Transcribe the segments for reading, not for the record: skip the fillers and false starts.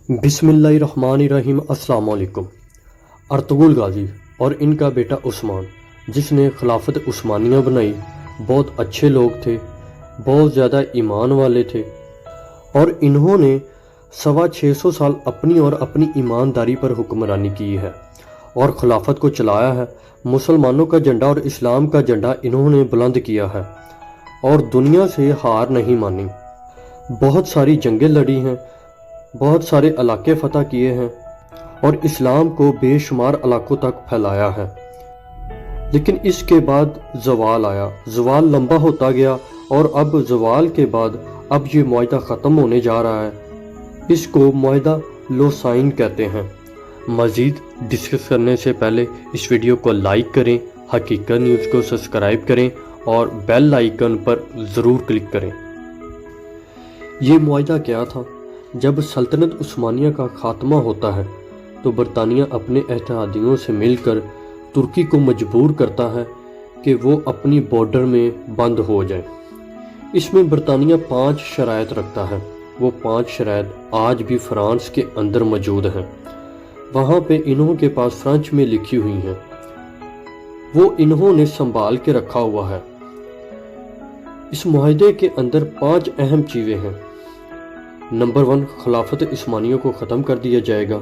बिस्मिल्लाहिर्रहमानिर्रहीम। अस्सलाम वालेकुम। अर्तुगरुल गाजी और इनका बेटा उस्मान, जिसने खिलाफत उस्मानिया बनाई, बहुत अच्छे लोग थे, बहुत ज़्यादा ईमान वाले थे और इन्होंने 650 साल अपनी और अपनी ईमानदारी पर हुक्मरानी की है और खिलाफत को चलाया है। मुसलमानों का झंडा और इस्लाम का झंडा इन्होंने बुलंद किया है और दुनिया से हार नहीं मानी। बहुत सारी जंगें लड़ी हैं, बहुत सारे इलाके फ़तह किए हैं और इस्लाम को बेशुमार इलाकों तक फैलाया है। लेकिन इसके बाद ज़वाल आया, ज़वाल लंबा होता गया और अब ज़वाल के बाद अब ये मुआहदा ख़त्म होने जा रहा है। इसको मुआहदा लोसाइन कहते हैं। मज़ीद डिस्कस करने से पहले इस वीडियो को लाइक करें, हकीकत न्यूज़ को सब्सक्राइब करें और बेल आइकन पर ज़रूर क्लिक करें। ये मुआहदा क्या था? जब सल्तनत उस्मानिया का खात्मा होता है तो बरतानिया अपने इत्तेहादियों से मिलकर तुर्की को मजबूर करता है कि वो अपनी बॉर्डर में बंद हो जाए। इसमें बरतानिया 5 शराइत रखता है। वो 5 शराइत आज भी फ्रांस के अंदर मौजूद हैं। वहाँ पे इन्हों के पास फ्रेंच में लिखी हुई हैं, वो इन्होंने संभाल के रखा हुआ है। इस मुआहदे के अंदर 5 अहम चीज़ें हैं। नंबर 1, खिलाफत उस्मानिया को ख़त्म कर दिया जाएगा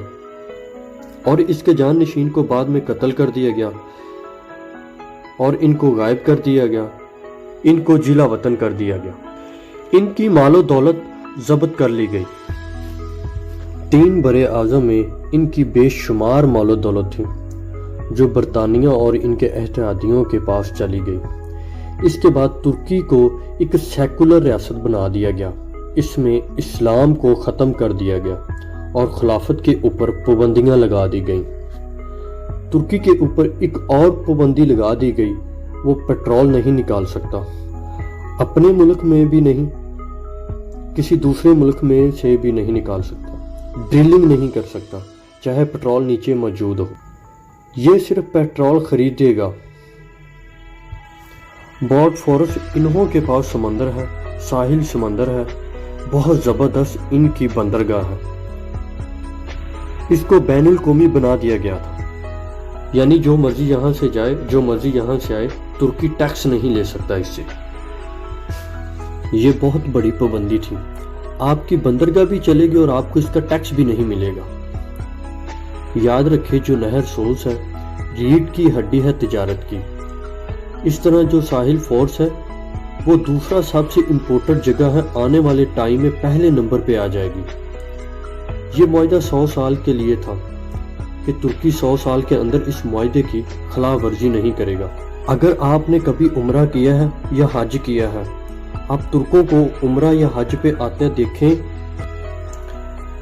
और इसके जाननशीन को बाद में कत्ल कर दिया गया और इनको गायब कर दिया गया, इनको जिला वतन कर दिया गया, इनकी मालो दौलत जब्त कर ली गई। 3 बरे आज़म में इनकी बेशुमार मालो दौलत थी जो बरतानिया और इनके इत्तेहादियों के पास चली गई। इसके बाद तुर्की को एक सेकुलर रियासत बना दिया गया। इसमें इस्लाम को ख़त्म कर दिया गया और खिलाफत के ऊपर पाबंदियां लगा दी गईं। तुर्की के ऊपर एक और पाबंदी लगा दी गई, वो पेट्रोल नहीं निकाल सकता, अपने मुल्क में भी नहीं, किसी दूसरे मुल्क में से भी नहीं निकाल सकता, ड्रिलिंग नहीं कर सकता, चाहे पेट्रोल नीचे मौजूद हो। ये सिर्फ पेट्रोल खरीदेगा। बोस्फोरस इन्हों के पास समंदर है, साहिल समंदर है, बहुत ज़बरदस्त इनकी बंदरगाह है। इसको बैनुल कौमी बना दिया गया था, यानी जो मर्जी यहाँ से जाए, जो मर्जी यहाँ से आए, तुर्की टैक्स नहीं ले सकता इससे। ये बहुत बड़ी पाबंदी थी। आपकी बंदरगाह भी चलेगी और आपको इसका टैक्स भी नहीं मिलेगा। याद रखिए, जो नहर सोर्स है, रीढ़ की हड्डी है तिजारत की। इस तरह जो साहिल फोर्स है वो दूसरा सबसे इम्पोर्टेंट जगह है, आने वाले टाइम में पहले नंबर पे आ जाएगी। ये मुआहदा 100 साल के लिए था कि तुर्की 100 साल के अंदर इस मुआहदे की खिलाफ वर्जी नहीं करेगा। अगर आपने कभी उम्रा किया है या हज किया है, आप तुर्कों को उम्रा या हज पे आते देखें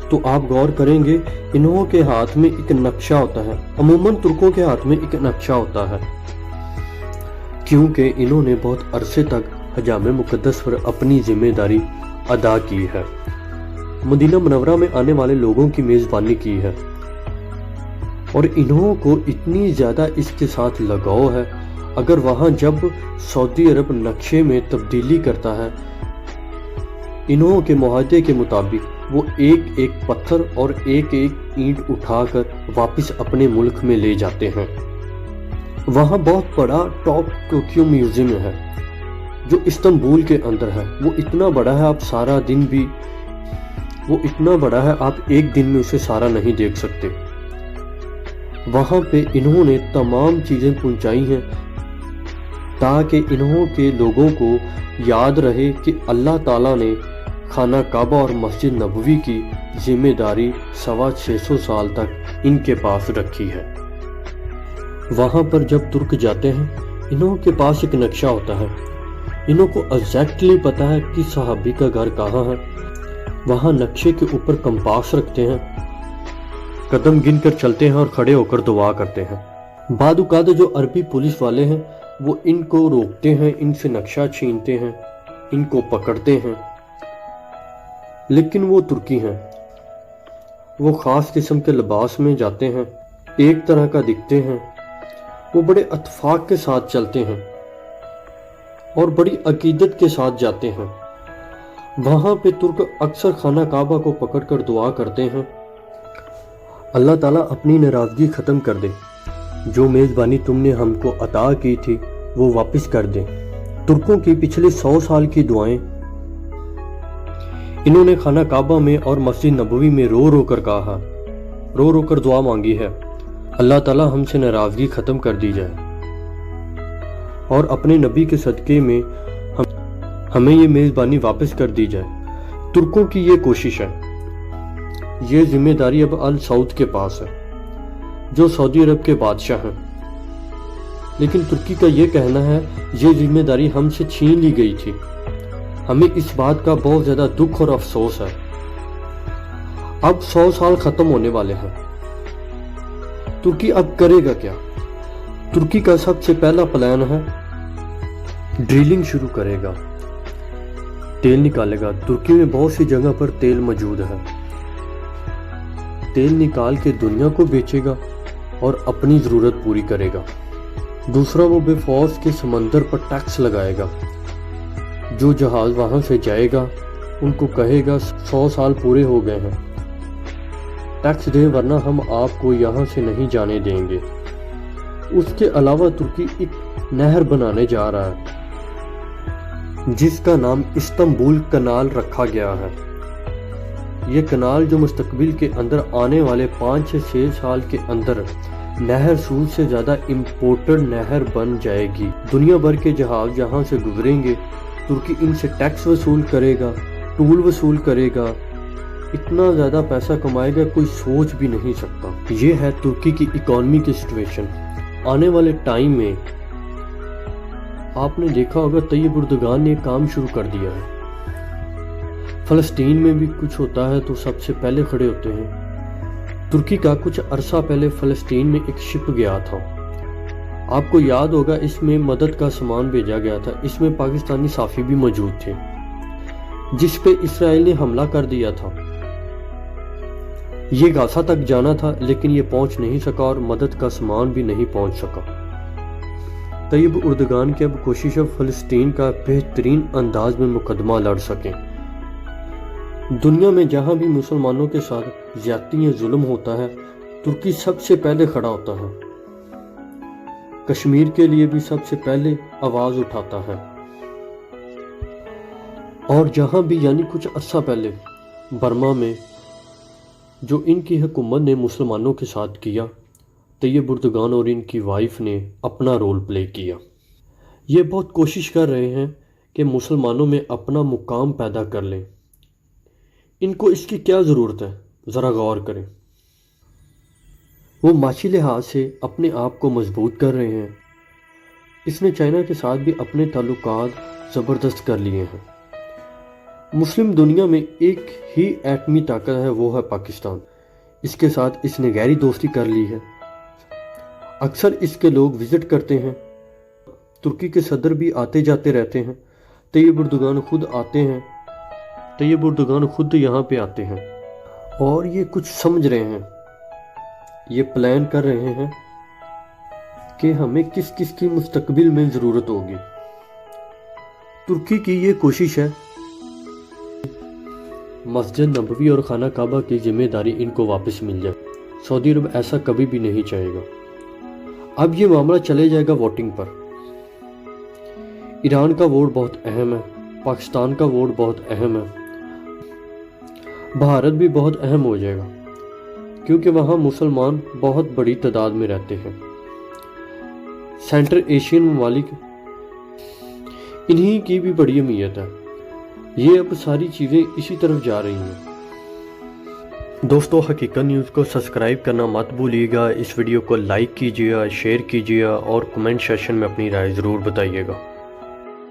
तो आप गौर करेंगे इन्हों के हाथ में एक नक्शा होता है। अमूमन तुर्कों के हाथ में एक नक्शा होता है, क्योंकि इन्होंने बहुत अरसे तक हजाम मुकद्दस पर अपनी जिम्मेदारी अदा की है, मदीना मुनव्वरा में आने वाले लोगों की मेज़बानी की है और इन्हों को इतनी ज़्यादा इसके साथ लगाव है। अगर वहाँ जब सऊदी अरब नक्शे में तब्दीली करता है, इन्हों के मुआहदे के मुताबिक वो एक एक पत्थर और एक एक ईंट उठाकर वापस अपने मुल्क में ले जाते हैं। वहाँ बहुत बड़ा टॉप टोक्यो म्यूजियम है जो इस्तांबुल के अंदर है। वो इतना बड़ा है, आप सारा दिन भी, वो इतना बड़ा है आप एक दिन में उसे सारा नहीं देख सकते। वहाँ पे इन्होंने तमाम चीज़ें पहुँचाई हैं ताकि इन्हों के लोगों को याद रहे कि अल्लाह ताला ने खाना काबा और मस्जिद नबवी की जिम्मेदारी 650 साल तक इनके पास रखी है। वहाँ पर जब तुर्क जाते हैं, इन्हों के पास एक नक्शा होता है। इन्हों को एग्जैक्टली पता है कि सहाबी का घर कहाँ है। वहाँ नक्शे के ऊपर कंपास रखते हैं, कदम गिन कर चलते हैं और खड़े होकर दुआ करते हैं। बादुकाद जो अरबी पुलिस वाले हैं वो इनको रोकते हैं, इनसे नक्शा छीनते हैं, इनको पकड़ते हैं। लेकिन वो तुर्की हैं, वो ख़ास किस्म के लिबास में जाते हैं, एक तरह का दिखते हैं, वो बड़े इत्तेफाक के साथ चलते हैं और बड़ी अकीदत के साथ जाते हैं। वहाँ पे तुर्क अक्सर खाना काबा को पकड़कर दुआ करते हैं اللہ تعالیٰ اپنی ناراضگی ختم کر دے، جو میزبانی تم نے ہم کو عطا کی تھی وہ واپس کر دے۔ ترکوں کی پچھلے 100 سال کی دعائیں انہوں نے خانہ کعبہ میں اور مسجد نبوی میں رو رو کر کہا، رو رو کر دعا مانگی ہے، اللہ تعالیٰ ہم سے ناراضگی ختم کر دی جائے اور اپنے نبی کے صدقے میں ہمیں یہ میزبانی واپس کر دی جائے۔ ترکوں کی یہ کوشش ہے، یہ ذمہ داری اب آل سعود کے پاس ہے جو سعودی عرب کے بادشاہ ہیں، لیکن ترکی کا یہ کہنا ہے یہ ذمہ داری ہم سے چھین لی گئی تھی۔ ہمیں اس بات کا بہت زیادہ دکھ اور افسوس ہے۔ اب 100 سال ختم ہونے والے ہیں، ترکی اب کرے گا کیا؟ ترکی کا سب سے پہلا پلان ہے ڈرلنگ شروع کرے گا، تیل نکالے گا۔ ترکی میں بہت سی جگہ پر تیل موجود ہے، تیل نکال کے دنیا کو بیچے گا اور اپنی ضرورت پوری کرے گا۔ دوسرا، وہ بے فوز کے سمندر پر ٹیکس لگائے گا، جو جہاز وہاں سے جائے گا ان کو کہے گا 100 سال پورے ہو گئے ہیں، ٹیکس دیں ورنہ ہم آپ کو یہاں سے نہیں جانے دیں گے۔ اس کے علاوہ ترکی ایک نہر بنانے جا رہا ہے جس کا نام استنبول کنال رکھا گیا ہے۔ یہ کنال جو مستقبل کے اندر آنے والے 5 سے 6 سال کے اندر نہر سود سے زیادہ امپورٹڈ نہر بن جائے گی۔ دنیا بھر کے جہاز یہاں سے گزریں گے، ترکی ان سے ٹیکس وصول کرے گا، ٹول وصول کرے گا، اتنا زیادہ پیسہ کمائے گا کوئی سوچ بھی نہیں سکتا۔ یہ ہے ترکی کی اکانومی کی سچویشن۔ آنے والے ٹائم میں آپ نے دیکھا ہوگا طیب اردگان نے کام شروع کر دیا ہے۔ فلسطین میں بھی کچھ ہوتا ہے تو سب سے پہلے کھڑے ہوتے ہیں۔ ترکی کا کچھ عرصہ پہلے فلسطین میں ایک شپ گیا تھا، آپ کو یاد ہوگا، اس میں مدد کا سامان بھیجا گیا تھا، اس میں پاکستانی صحافی بھی موجود تھے، جس پہ اسرائیل نے حملہ کر دیا تھا۔ یہ غزہ تک جانا تھا لیکن یہ پہنچ نہیں سکا اور مدد کا سامان بھی نہیں پہنچ سکا۔ طیب اردگان کی اب کوشش ہے فلسطین کا بہترین انداز میں مقدمہ لڑ سکیں۔ دنیا میں جہاں بھی مسلمانوں کے ساتھ زیادتی یا ظلم ہوتا ہے، ترکی سب سے پہلے کھڑا ہوتا ہے، کشمیر کے لیے بھی سب سے پہلے آواز اٹھاتا ہے، اور جہاں بھی یعنی کچھ عرصہ پہلے برما میں جو ان کی حکومت نے مسلمانوں کے ساتھ کیا، طیب اردگان اور ان کی وائف نے اپنا رول پلے کیا۔ یہ بہت کوشش کر رہے ہیں کہ مسلمانوں میں اپنا مقام پیدا کر لیں۔ ان کو اس کی کیا ضرورت ہے؟ ذرا غور کریں۔ وہ معاشی لحاظ سے اپنے آپ کو مضبوط کر رہے ہیں۔ اس نے چائنا کے ساتھ بھی اپنے تعلقات زبردست کر لیے ہیں۔ مسلم دنیا میں ایک ہی ایٹمی طاقت ہے، وہ ہے پاکستان۔ اس کے ساتھ اس نے گہری دوستی کر لی ہے۔ اکثر اس کے لوگ وزٹ کرتے ہیں، ترکی کے صدر بھی آتے جاتے رہتے ہیں، طیب اردگان خود آتے ہیں، طیب اردگان خود یہاں پہ آتے ہیں، اور یہ کچھ سمجھ رہے ہیں، یہ پلان کر رہے ہیں کہ ہمیں کس کس کی مستقبل میں ضرورت ہوگی۔ ترکی کی یہ کوشش ہے مسجد نبوی اور خانہ کعبہ کی ذمہ داری ان کو واپس مل جائے۔ سعودی عرب ایسا کبھی بھی نہیں چاہے گا۔ اب یہ معاملہ چلے جائے گا ووٹنگ پر۔ ایران کا ووٹ بہت اہم ہے، پاکستان کا ووٹ بہت اہم ہے، بھارت بھی بہت اہم ہو جائے گا، کیونکہ وہاں مسلمان بہت بڑی تعداد میں رہتے ہیں۔ سینٹر ایشین ممالک انہی کی بھی بڑی اہمیت ہے۔ یہ اب ساری چیزیں اسی طرف جا رہی ہیں۔ دوستو، حقیقت نیوز کو سبسکرائب کرنا مت بھولیے گا، اس ویڈیو کو لائک کیجیے گا، شیئر کیجیے گا اور کمنٹ سیکشن میں اپنی رائے ضرور بتائیے گا۔